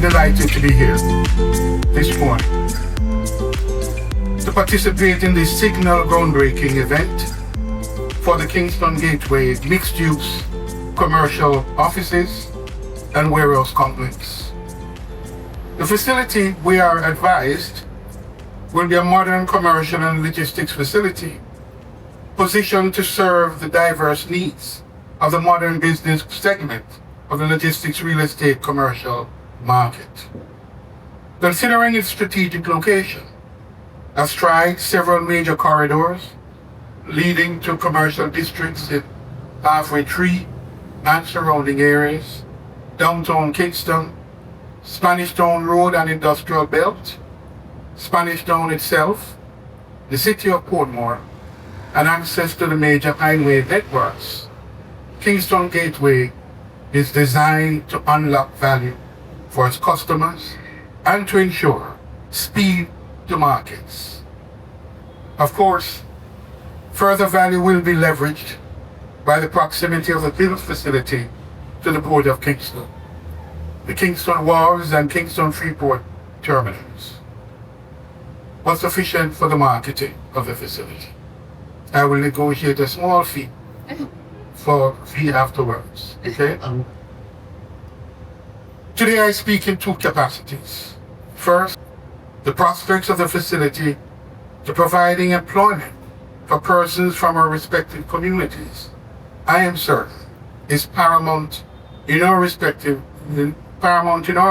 Delighted to be here this morning to participate in this signal groundbreaking event for the Kingston Gateway mixed-use commercial offices and warehouse complex. The facility, we are advised, will be a modern commercial and logistics facility positioned to serve the diverse needs of the modern business segment of the logistics real estate commercial market. Considering its strategic location, astride several major corridors leading to commercial districts in Halfway Tree and surrounding areas, downtown Kingston, Spanish Town Road and Industrial Belt, Spanish Town itself, the city of Portmore, and access to the major highway networks, Kingston Gateway is designed to unlock value for its customers and to ensure speed to markets. Of course, further value will be leveraged by the proximity of the built facility to the Port of Kingston, the Kingston Wharves and Kingston Freeport terminals. What's sufficient for the marketing of the facility? I will negotiate a small fee afterwards, okay? Today I speak in two capacities. First, the prospects of the facility to providing employment for persons from our respective communities, I am certain, is paramount in our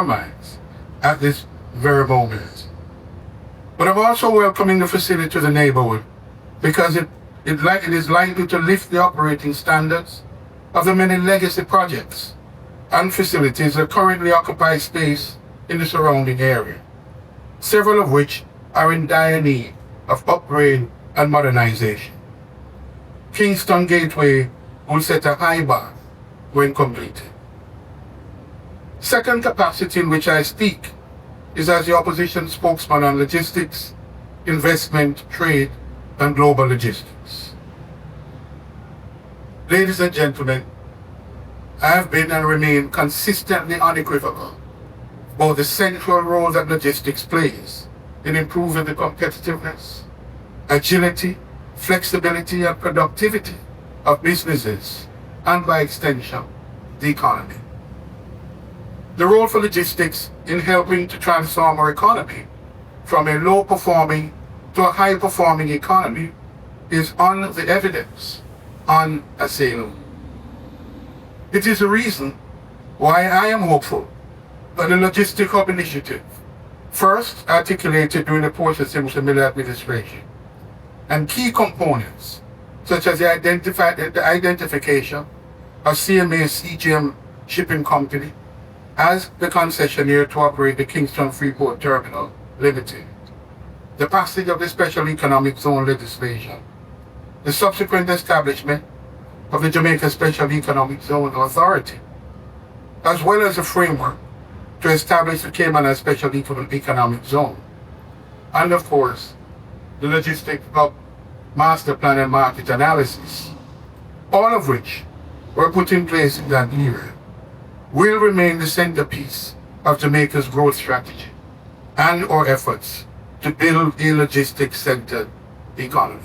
minds at this very moment. But I'm also welcoming the facility to the neighborhood because it is likely to lift the operating standards of the many legacy projects and facilities that currently occupy space in the surrounding area, several of which are in dire need of upgrade and modernization. Kingston Gateway will set a high bar when completed. Second capacity in which I speak is as the opposition spokesman on logistics, investment, trade, and global logistics. Ladies and gentlemen, I have been and remain consistently unequivocal about the central role that logistics plays in improving the competitiveness, agility, flexibility, and productivity of businesses, and by extension, the economy. The role for logistics in helping to transform our economy from a low-performing to a high-performing economy is on the evidence, unassailable. It is the reason why I am hopeful that the Logistic Hub initiative, first articulated during the Portia Simpson Miller administration, and key components such as the identification of CMA CGM Shipping Company as the concessionaire to operate the Kingston Freeport Terminal Limited, the passage of the Special Economic Zone legislation, the subsequent establishment of the Jamaica Special Economic Zone Authority, as well as a framework to establish the Cayman Special Economic Zone, and of course, the Logistic Hub Master Plan and Market Analysis, all of which were put in place in that era, will remain the centerpiece of Jamaica's growth strategy and our efforts to build a logistics-centered economy.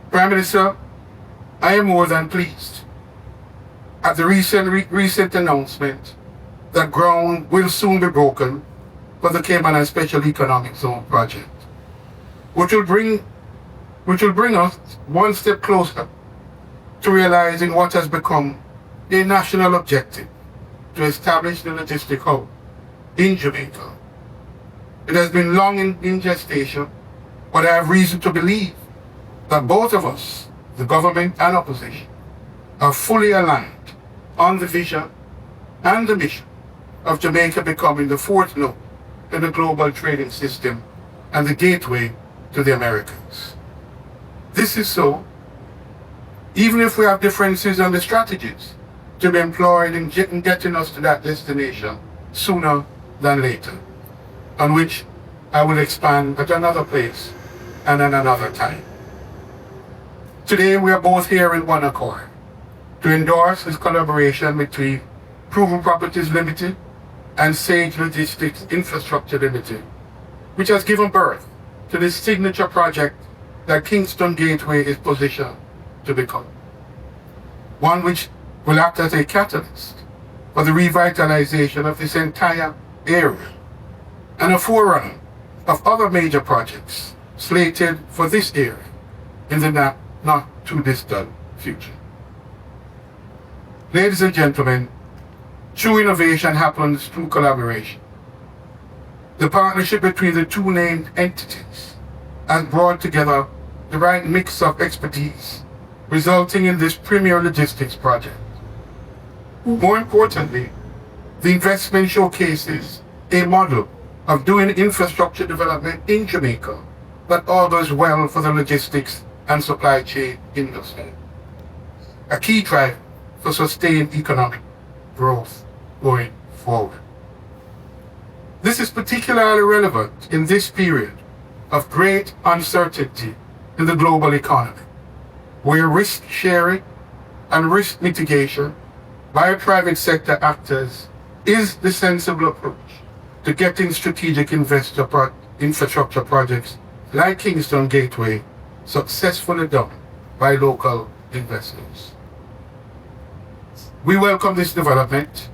Prime Minister, I am more than pleased at the recent announcement that ground will soon be broken for the Cayman Special Economic Zone project, which will bring us one step closer to realizing what has become a national objective to establish the logistic hub in Jamaica. It has been long in gestation, but I have reason to believe that both of us, the government and opposition, are fully aligned on the vision and the mission of Jamaica becoming the fourth node in the global trading system and the gateway to the Americas. This is so, even if we have differences on the strategies to be employed in getting us to that destination sooner than later, on which I will expand at another place and at another time. Today we are both here in one accord to endorse this collaboration between Proven Properties Limited and Sage Logistics Infrastructure Limited, which has given birth to this signature project that Kingston Gateway is positioned to become. One which will act as a catalyst for the revitalization of this entire area and a forerunner of other major projects slated for this area in the not too distant future. Ladies and gentlemen, true innovation happens through collaboration. The partnership between the two named entities has brought together the right mix of expertise, resulting in this premier logistics project. More importantly, the investment showcases a model of doing infrastructure development in Jamaica that augurs well for the logistics and supply chain industry, a key driver for sustained economic growth going forward. This is particularly relevant in this period of great uncertainty in the global economy, where risk sharing and risk mitigation by private sector actors is the sensible approach to getting strategic infrastructure projects like Kingston Gateway successfully done by local investors. We welcome this development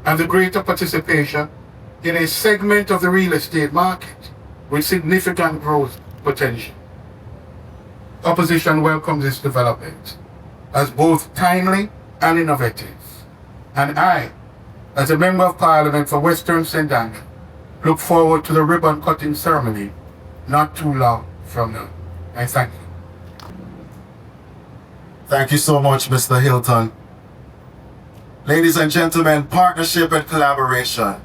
and the greater participation in a segment of the real estate market with significant growth potential. Opposition welcomes this development as both timely and innovative, and I, as a Member of Parliament for Western St. Andrew, look forward to the ribbon-cutting ceremony not too long from now. I thank you. Thank you so much, Mr. Hilton. Ladies and gentlemen, partnership and collaboration.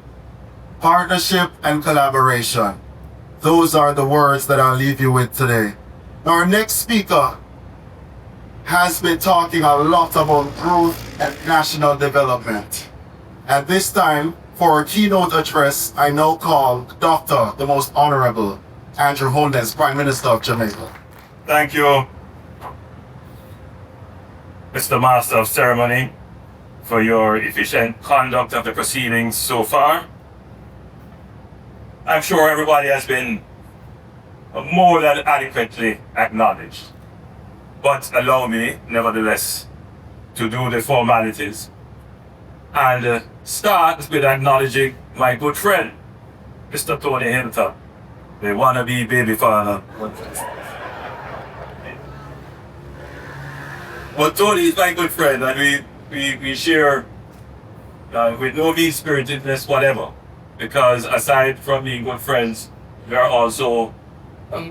Partnership and collaboration. Those are the words that I'll leave you with today. Our next speaker has been talking a lot about growth and national development. And this time, for our keynote address, I now call Dr. the Most Honorable Andrew Holness, Prime Minister of Jamaica. Thank you, Mr. Master of Ceremony, for your efficient conduct of the proceedings so far. I'm sure everybody has been more than adequately acknowledged. But allow me, nevertheless, to do the formalities and start with acknowledging my good friend, Mr. Tony Hilton, the wannabe baby father. But Tony is my good friend, and we share with no mean-spiritedness whatever, because aside from being good friends, we are also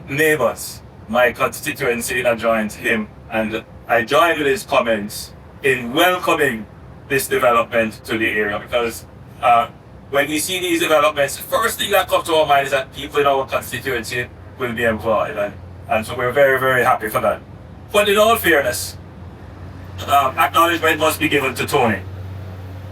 neighbors. My constituency adjoins him, and I join with his comments in welcoming this development to the area, because when we see these developments, the first thing that comes to our mind is that people in our constituency will be employed, and so we're very, very happy for that. But in all fairness, acknowledgement must be given to Tony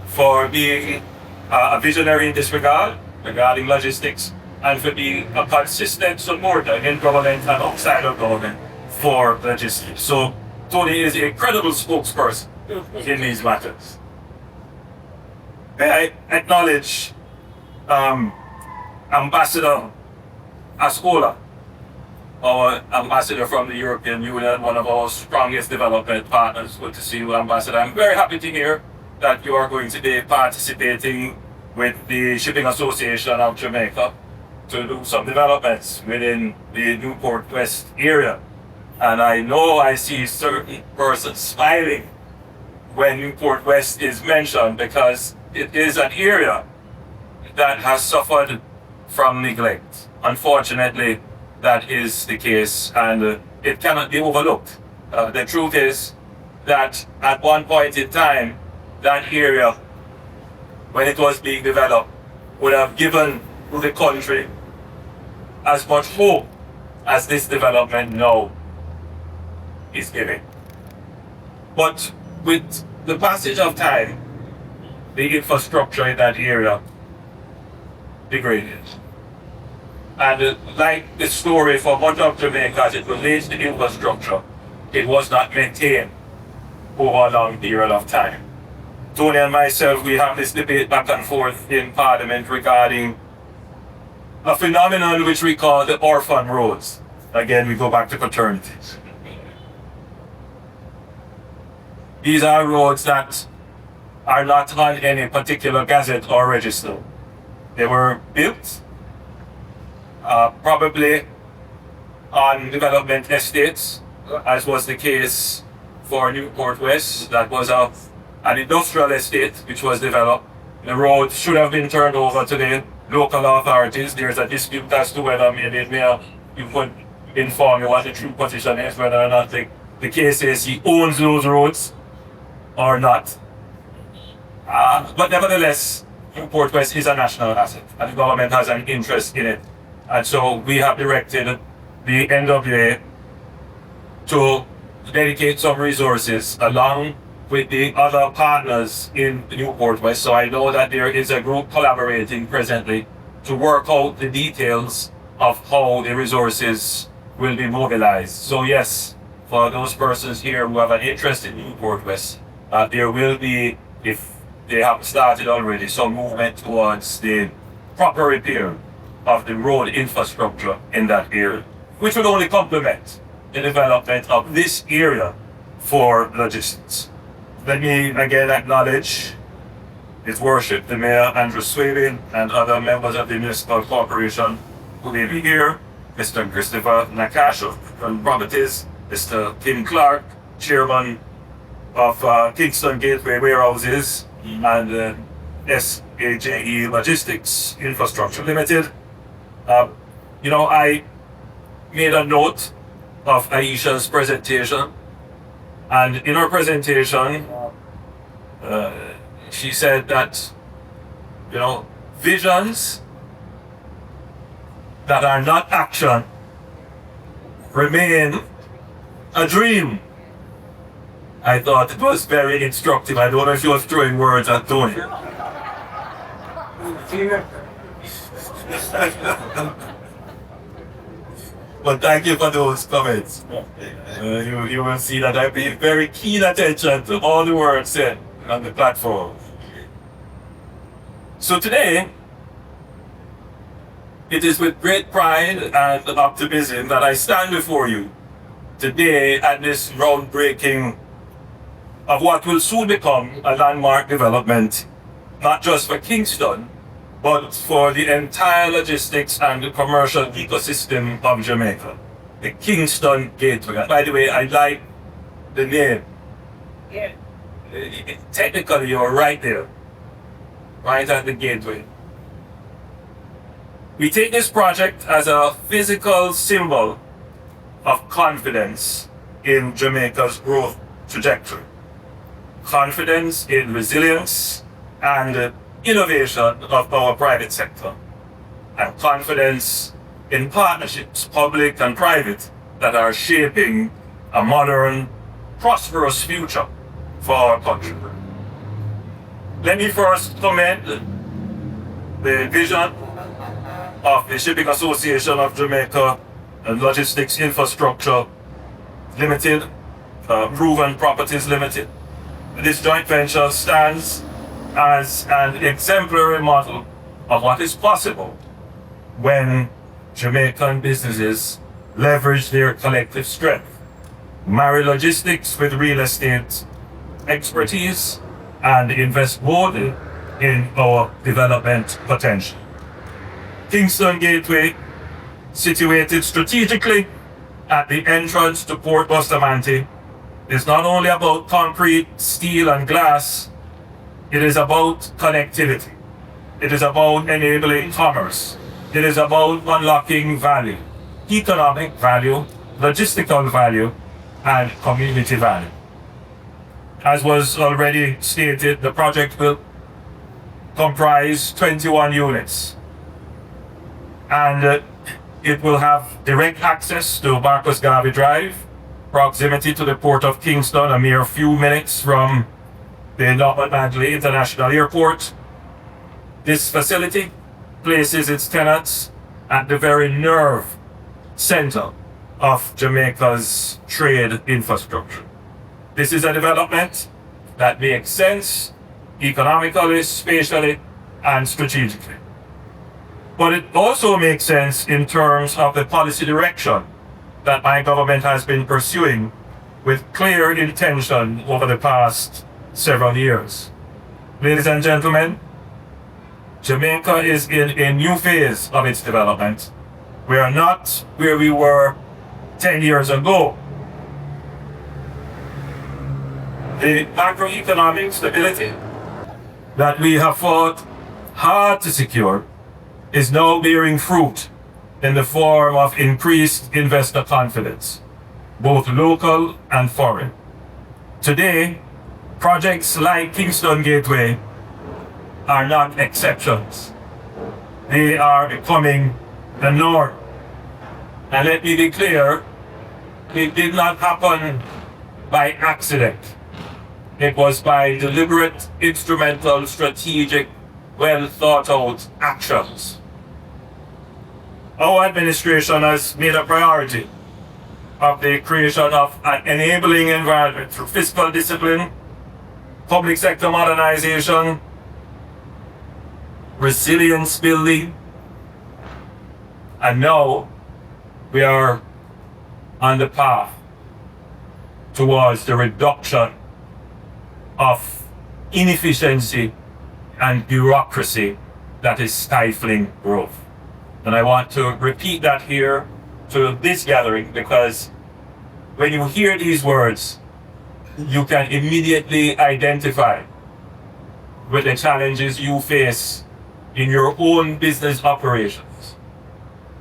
for being a visionary in this regard, regarding logistics, and for being a consistent supporter in government and outside of government for logistics. So Tony is a credible spokesperson in these matters. May I acknowledge Ambassador Ascola, our ambassador from the European Union, one of our strongest development partners. Good to see you, Ambassador. I'm very happy to hear that you are going to be participating with the Shipping Association of Jamaica to do some developments within the Newport West area. And I know I see certain persons smiling when Newport West is mentioned, because it is an area that has suffered from neglect. Unfortunately, that is the case, and it cannot be overlooked. The truth is that at one point in time, that area, when it was being developed, would have given to the country as much hope as this development now is giving. But with the passage of time, the infrastructure in that area degraded. And like the story for much of Jamaica as it relates to infrastructure, it was not maintained over a long period of time. Tony and myself, we have this debate back and forth in Parliament regarding a phenomenon which we call the orphan roads. Again, we go back to fraternities. These are roads that are not on any particular gazette or register. They were built probably on development estates, as was the case for Newport West. That was an industrial estate which was developed. The road should have been turned over to the local authorities. There's a dispute as to whether maybe Mayor, you could inform me what the true position is, whether or not the case is he owns those roads or not. But nevertheless, Newport West is a national asset and the government has an interest in it. And so we have directed the NWA to dedicate some resources along with the other partners in Newport West. So I know that there is a group collaborating presently to work out the details of how the resources will be mobilized. So yes, for those persons here who have an interest in Newport West, there will be, if they have started already, some movement towards the proper repair of the road infrastructure in that area, which will only complement the development of this area for logistics. Let me again acknowledge His Worship, the Mayor Andrew Swabin, and other members of the Municipal Corporation who may be here, Mr. Christopher Nakasho from Properties, Mr. Tim Clark, Chairman of Kingston Gateway Warehouses, and SAJE Logistics Infrastructure Limited. I made a note of Aisha's presentation, and in her presentation, she said that, visions that are not action remain a dream. I thought it was very instructive. I don't know if she was throwing words at Tony. But thank you for those comments. You will see that I paid very keen attention to all the words said on the platform. So today, it is with great pride and optimism that I stand before you today at this groundbreaking of what will soon become a landmark development, not just for Kingston, but for the entire logistics and the commercial ecosystem of Jamaica, the Kingston Gateway. And by the way, I like the name. Yeah. Technically, you're right there, right at the gateway. We take this project as a physical symbol of confidence in Jamaica's growth trajectory. Confidence in resilience and innovation of our private sector, and confidence in partnerships, public and private, that are shaping a modern, prosperous future for our country. Let me first commend the vision of the Shipping Association of Jamaica and Logistics Infrastructure Limited, Proven Properties Limited. This joint venture stands as an exemplary model of what is possible when Jamaican businesses leverage their collective strength, marry logistics with real estate expertise, and invest boldly in our development potential. Kingston Gateway, situated strategically at the entrance to Port Bustamante, is not only about concrete, steel, and glass. It is about connectivity. It is about enabling commerce. It is about unlocking value, economic value, logistical value, and community value. As was already stated, the project will comprise 21 units, and it will have direct access to Marcus Garvey Drive, proximity to the port of Kingston, a mere few minutes from the Norman Manley International Airport. This facility places its tenants at the very nerve center of Jamaica's trade infrastructure. This is a development that makes sense economically, spatially, and strategically. But it also makes sense in terms of the policy direction that my government has been pursuing with clear intention over the past several years. Ladies and gentlemen, Jamaica is in a new phase of its development. We are not where we were 10 years ago. The macroeconomic stability that we have fought hard to secure is now bearing fruit in the form of increased investor confidence, both local and foreign. Today, projects like Kingston Gateway are not exceptions. They are becoming the norm. And let me be clear, it did not happen by accident. It was by deliberate, instrumental, strategic, well thought out actions. Our administration has made a priority of the creation of an enabling environment through fiscal discipline, public sector modernization, resilience building, and now we are on the path towards the reduction of inefficiency and bureaucracy that is stifling growth. And I want to repeat that here to this gathering, because when you hear these words, you can immediately identify with the challenges you face in your own business operations.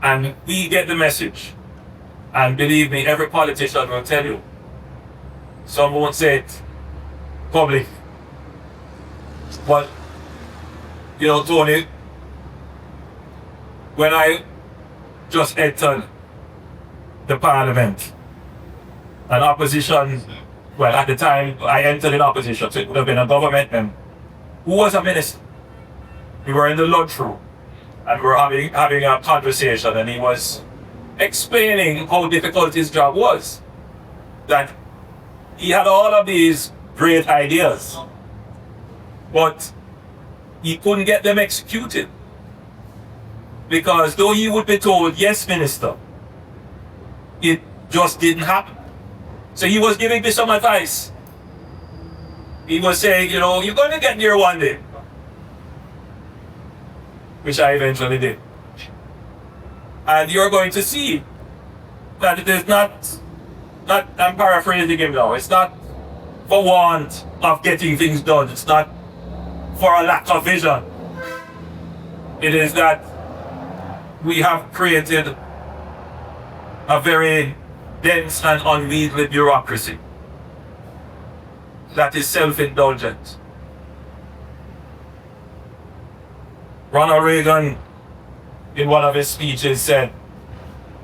And we get the message. And believe me, every politician will tell you. Some won't say it public. But, you know, Tony, when I just entered the parliament, an opposition, well, at the time I entered in opposition, so it would have been a government member, who was a minister. We were in the lunchroom and we were having a conversation, and he was explaining how difficult his job was. That he had all of these great ideas, but he couldn't get them executed. Because though he would be told, yes, minister, it just didn't happen. So he was giving me some advice. He was saying, you know, you're going to get there one day. Which I eventually did. And you're going to see that it is not, I'm paraphrasing him now, it's not for want of getting things done. It's not for a lack of vision. It is that we have created a very dense and unwieldy bureaucracy that is self-indulgent. Ronald Reagan, in one of his speeches, said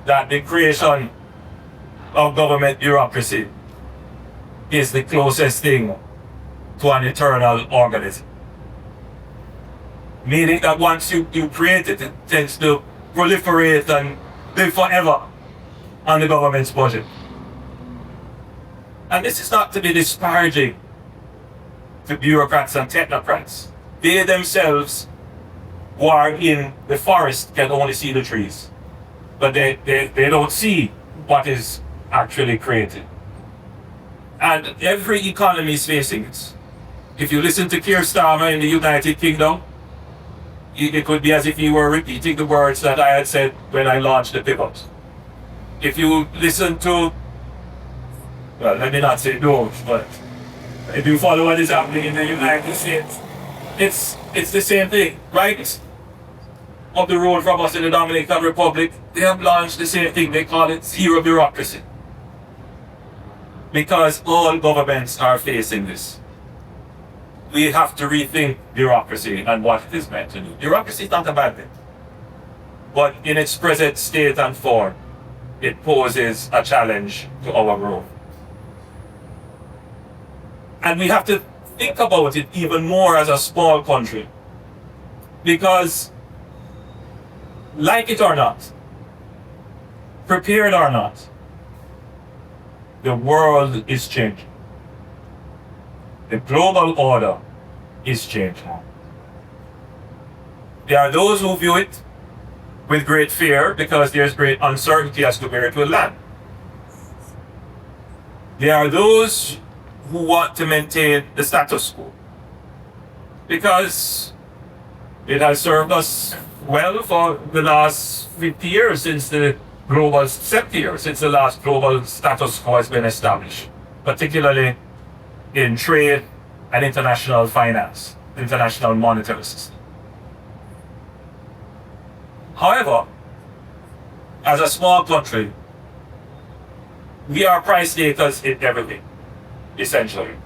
that the creation of government bureaucracy is the closest thing to an eternal organism. Meaning that once you create it, it tends to proliferate and live forever on the government's budget. And this is not to be disparaging to bureaucrats and technocrats. They themselves who are in the forest can only see the trees, but they don't see what is actually created. And every economy is facing it. If you listen to Keir Starmer in the United Kingdom, it could be as if he were repeating the words that I had said when I launched the pivot. If you listen to, well, let me not say those, but if you follow what is happening in the United States, it's the same thing, right? up the road from us in the Dominican Republic, they have launched the same thing. They call it zero bureaucracy. Because all governments are facing this. We have to rethink bureaucracy and what it is meant to do. Bureaucracy is not a bad thing. But in its present state and form, it poses a challenge to our growth. And we have to think about it even more as a small country. Because, like it or not, prepared or not, the world is changing. The global order is changing. There are those who view it with great fear because there's great uncertainty as to where it will land. There are those who want to maintain the status quo because it has served us well for the last 50 years since the global 70 years since the last global status quo has been established, particularly in trade and international finance, international monetary system. However, as a small country, we are price takers in everything, essentially.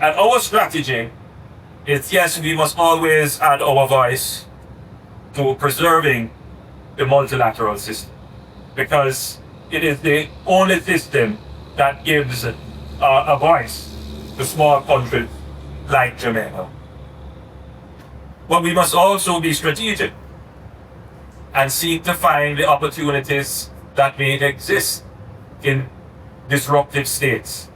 And our strategy is, yes, we must always add our voice to preserving the multilateral system, because it is the only system that gives a voice to small countries like Jamaica. But we must also be strategic and seek to find the opportunities that may exist in disruptive states.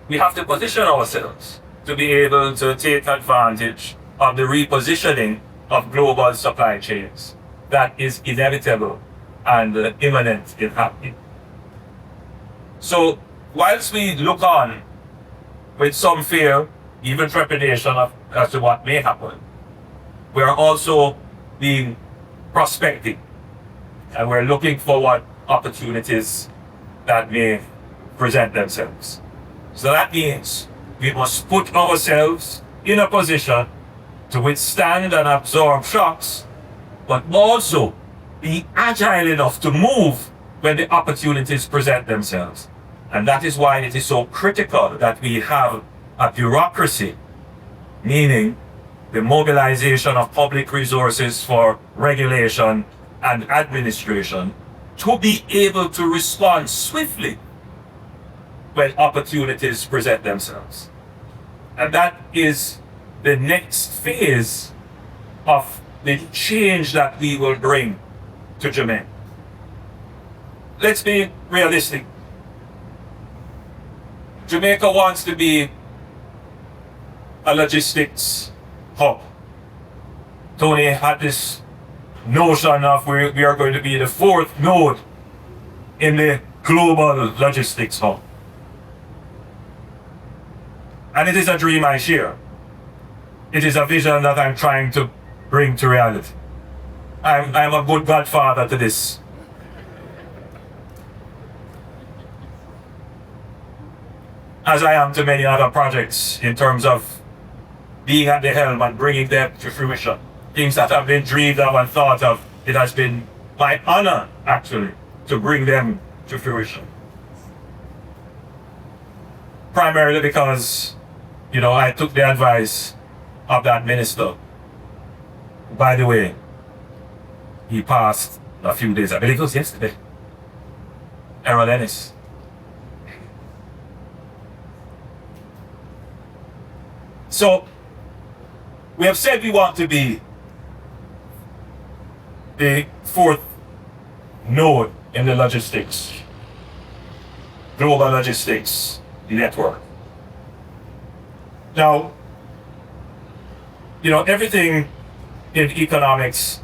We have to position ourselves to be able to take advantage of the repositioning of global supply chains that is inevitable and imminent in happening. So, whilst we look on with some fear, even trepidation as to what may happen, we are also being prospecting, and we're looking for what opportunities that may present themselves. So that means we must put ourselves in a position to withstand and absorb shocks, but also be agile enough to move when the opportunities present themselves. And that is why it is so critical that we have a bureaucracy, meaning the mobilization of public resources for regulation and administration, to be able to respond swiftly when opportunities present themselves. And that is the next phase of the change that we will bring to Jamaica. Let's be realistic. Jamaica wants to be a logistics hub. Tony had this notion of we are going to be the fourth node in the global logistics hub. And it is a dream I share. It is a vision that I'm trying to bring to reality. I'm a good godfather to this. As I am to many other projects in terms of being at the helm and bringing them to fruition. Things that have been dreamed of and thought of, it has been my honor, actually, to bring them to fruition. Primarily because, I took the advice of that minister. By the way, he passed a few days, I believe it was yesterday. Errol Ennis. So, we have said we want to be the fourth node in the logistics, global logistics network. Now, everything in economics,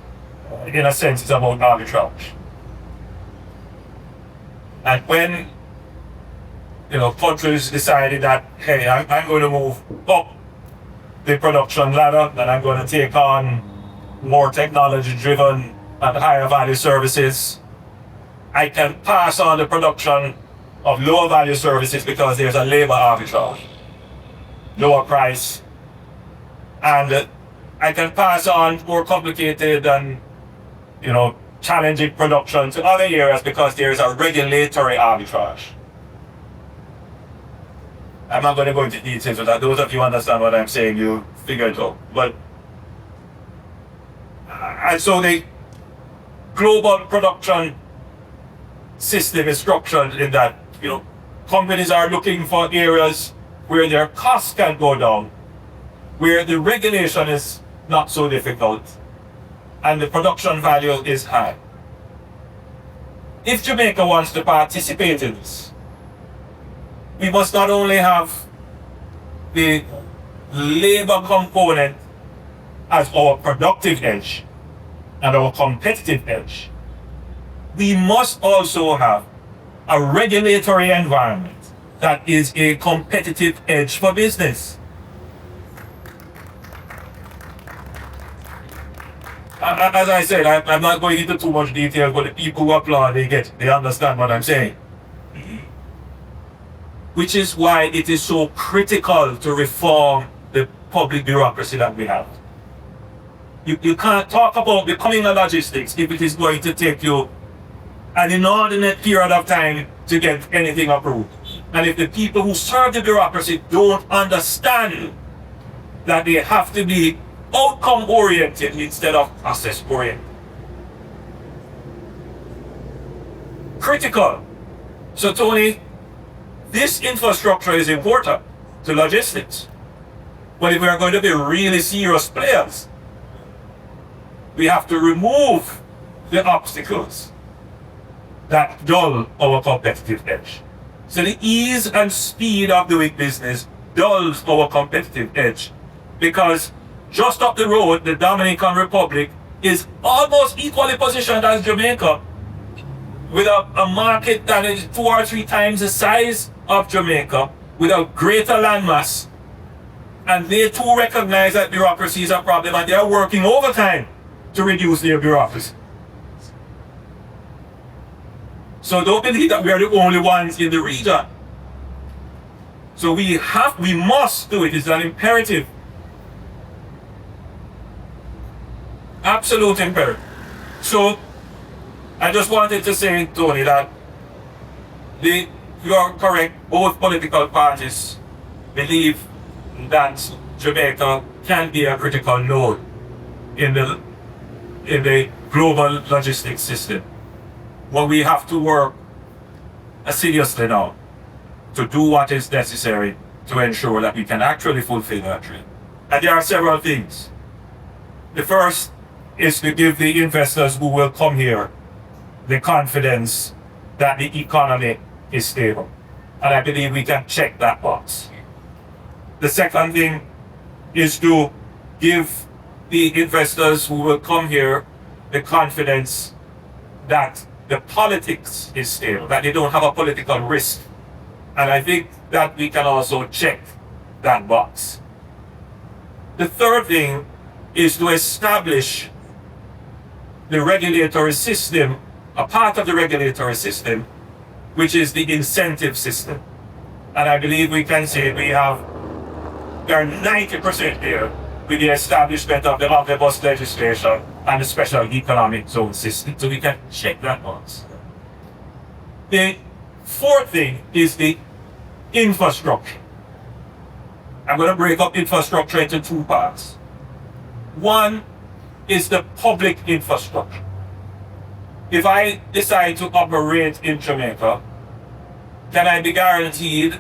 in a sense, is about arbitrage. And when, countries decided that, hey, I'm going to move up the production ladder, and I'm going to take on more technology-driven and higher value services, I can pass on the production of lower value services because there's a labor arbitrage, lower price, and I can pass on more complicated and, challenging production to other areas because there is a regulatory arbitrage. I'm not going to go into details with that. Those of you who understand what I'm saying, you figure it out. But, and so the global production system is structured in that, companies are looking for areas where their costs can go down, where the regulation is not so difficult, and the production value is high. If Jamaica wants to participate in this, we must not only have the labor component as our productive edge and our competitive edge, we must also have a regulatory environment that is a competitive edge for business. As I said, I'm not going into too much detail, but the people who applaud, they understand what I'm saying. Which is why it is so critical to reform the public bureaucracy that we have. You can't talk about becoming a logistics if it is going to take you an inordinate period of time to get anything approved. And if the people who serve the bureaucracy don't understand that they have to be outcome oriented instead of process oriented. Critical. So Tony, this infrastructure is important to logistics. But if we are going to be really serious players, we have to remove the obstacles that dull our competitive edge. So the ease and speed of doing business dulls our competitive edge, because just up the road, the Dominican Republic is almost equally positioned as Jamaica, with a market that is 2 or 3 times the size of Jamaica, with a greater landmass. And they too recognize that bureaucracy is a problem, and they are working overtime to reduce their bureaucracy. So don't believe that we are the only ones in the region. So we must do it. It's an imperative. Absolute imperative. So I just wanted to say, Tony, that you are correct. Both political parties believe that Jamaica can be a critical node in the global logistics system. But we have to work assiduously now to do what is necessary to ensure that we can actually fulfill that dream. And there are several things. The first is to give the investors who will come here the confidence that the economy is stable. And I believe we can check that box. The second thing is to give the investors who will come here the confidence that the politics is stable, that they don't have a political risk. And I think that we can also check that box. The third thing is to establish the regulatory system, a part of the regulatory system, which is the incentive system. And I believe we can say we are 90% there with the establishment of the omnibus legislation and the special economic zone system, so we can check that box. The fourth thing is the infrastructure. I'm going to break up infrastructure into 2 parts. One is the public infrastructure. If I decide to operate in Jamaica, can I be guaranteed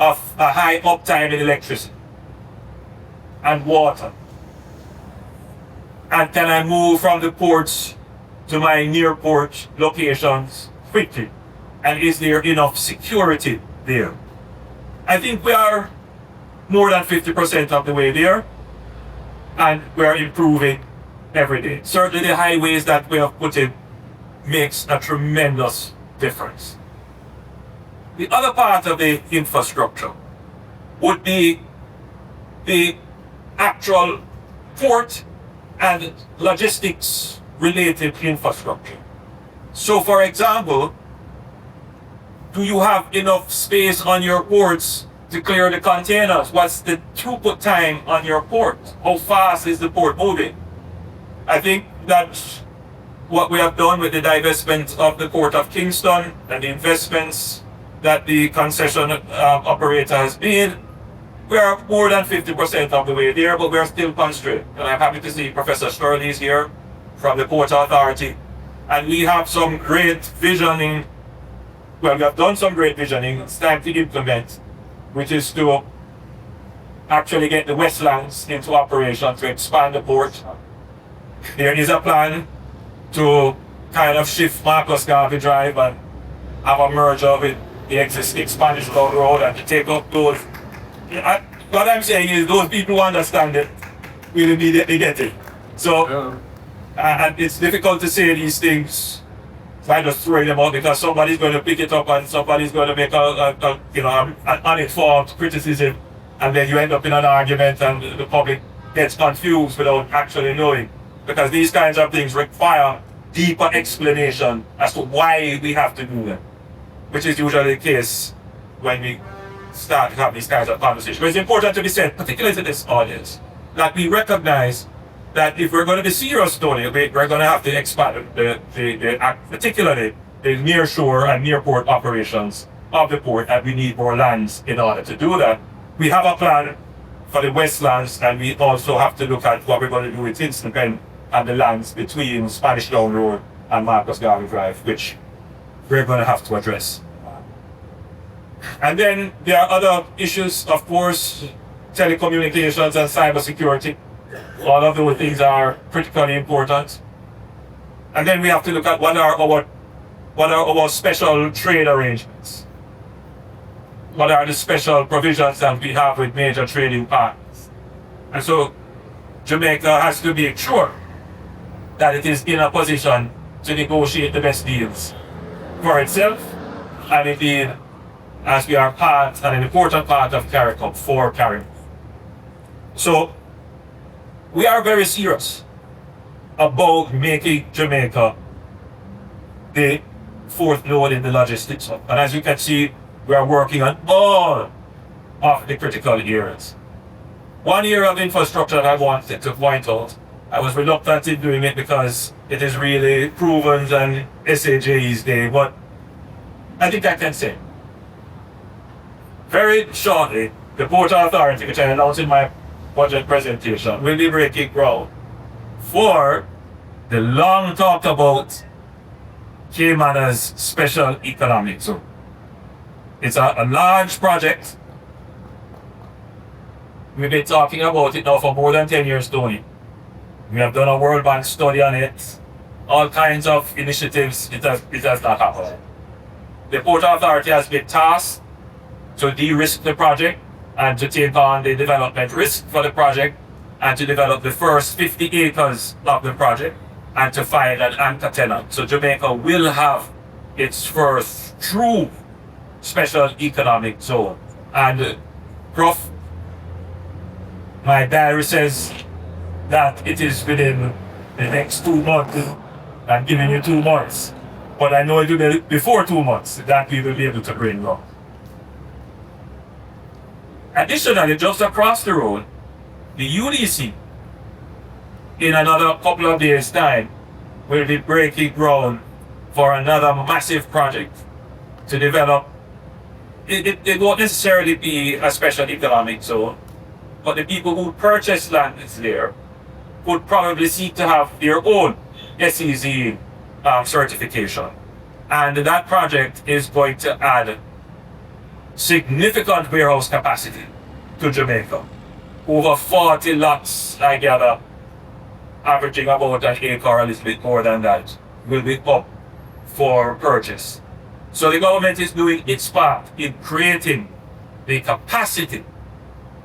of a high uptime in electricity and water? And can I move from the ports to my near port locations quickly? And is there enough security there? I think we are more than 50% of the way there, and we are improving every day. Certainly the highways that we have put in makes a tremendous difference. The other part of the infrastructure would be the actual port and logistics related infrastructure. So for example, do you have enough space on your ports to clear the containers? What's the throughput time on your port? How fast is the port moving? I think that's what we have done with the divestment of the port of Kingston and the investments that the concession operator has made. We are more than 50% of the way there, but we are still constrained. And I'm happy to see Professor Shirley is here from the Port Authority. And we have some great visioning. Well, we have done some great visioning. It's time to implement, which is to actually get the Westlands into operation to expand the port. There is a plan to kind of shift Marcus Garvey Drive and have a merger with the existing Spanish Town Road and to take up those. What I'm saying is those people who understand it will immediately get it. So, and it's difficult to say these things by just throwing them out because somebody's going to pick it up and somebody's going to make an uninformed criticism, and then you end up in an argument and the public gets confused without actually knowing. Because these kinds of things require deeper explanation as to why we have to do them, which is usually the case when we start to have these kinds of conversations. But it's important to be said, particularly to this audience, that we recognize that if we're going to be serious about it, we're going to have to expand particularly the near shore and near port operations of the port, and we need more lands in order to do that. We have a plan for the Westlands, and we also have to look at what we're going to do with Kingston and the lands between Spanish Town Road and Marcus Garvey Drive, which we're going to have to address. And then there are other issues, of course, telecommunications and cybersecurity. All of those things are critically important. And then we have to look at what are our special trade arrangements. What are the special provisions that we have with major trading partners? And so Jamaica has to be sure that it is in a position to negotiate the best deals for itself, and indeed, as we are part and an important part of CARICOM for CARICOM. So we are very serious about making Jamaica the fourth node in the logistics hub. And as you can see, we are working on all of the critical areas. One area of infrastructure that I wanted to point out, I was reluctant in doing it because it is really proven and SAJ's day, but I think I can say. Very shortly, the Port Authority, which I announced in my budget presentation, will be breaking ground for the long talked about Cayman's special economic zone. It's a large project. We've been talking about it now for more than 10 years, Tony. We have done a World Bank study on it, all kinds of initiatives. It has not happened. The Port Authority has been tasked to de-risk the project and to take on the development risk for the project and to develop the first 50 acres of the project and to find an anchor tenant. So Jamaica will have its first true special economic zone. And Prof, my diary says that it is within the next 2 months. I'm giving you 2 months, but I know it will be before 2 months that we will be able to bring up. Additionally, just across the road, the UDC, in another couple of days' time, will be breaking ground for another massive project to develop. It won't necessarily be a special economic zone, but the people who purchase land there would probably seek to have their own SEZ certification. And that project is going to add significant warehouse capacity to Jamaica. Over 40 lots, I gather, averaging about an acre or a little bit more than that, will be up for purchase. So the government is doing its part in creating the capacity,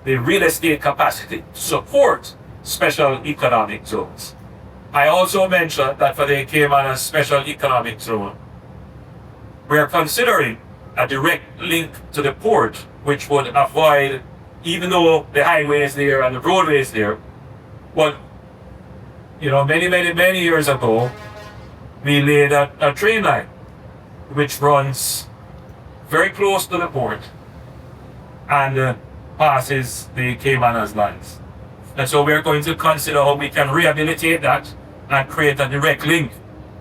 the real estate capacity, to support special economic zones. I also mentioned that for the Cayman Special Economic Zone, we are considering a direct link to the port, which would avoid, even though the highway is there and the roadway is there, but many years ago, we laid a train line which runs very close to the port and passes the Cayman Islands. And so we're going to consider how we can rehabilitate that and create a direct link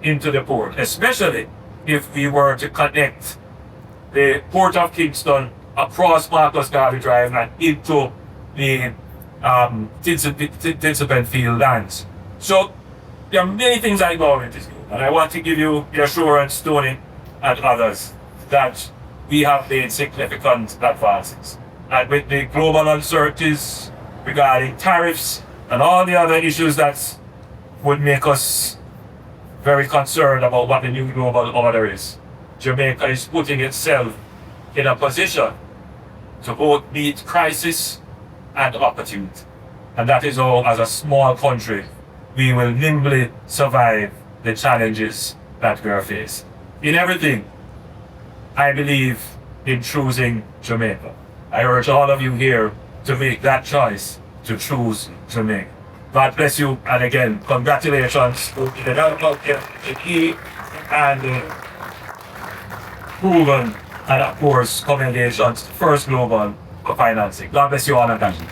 into the port, especially if we were to connect the port of Kingston across Marcus Garvey Drive and into the Tinsipet Field lands. So there are many things that government is doing, and I want to give you the assurance, Tony and others, that we have made significant advances. And with the global uncertainties regarding tariffs and all the other issues that would make us very concerned about what the new global order is, Jamaica is putting itself in a position to both meet crisis and opportunity. And that is how, as a small country, we will nimbly survive the challenges that we are facing. In everything, I believe in choosing Jamaica. I urge all of you here to make that choice to choose Jamaica. God bless you, and again, congratulations to the development of the key and proven, and of course, commendations to First Global for financing. God bless you all, and thank you.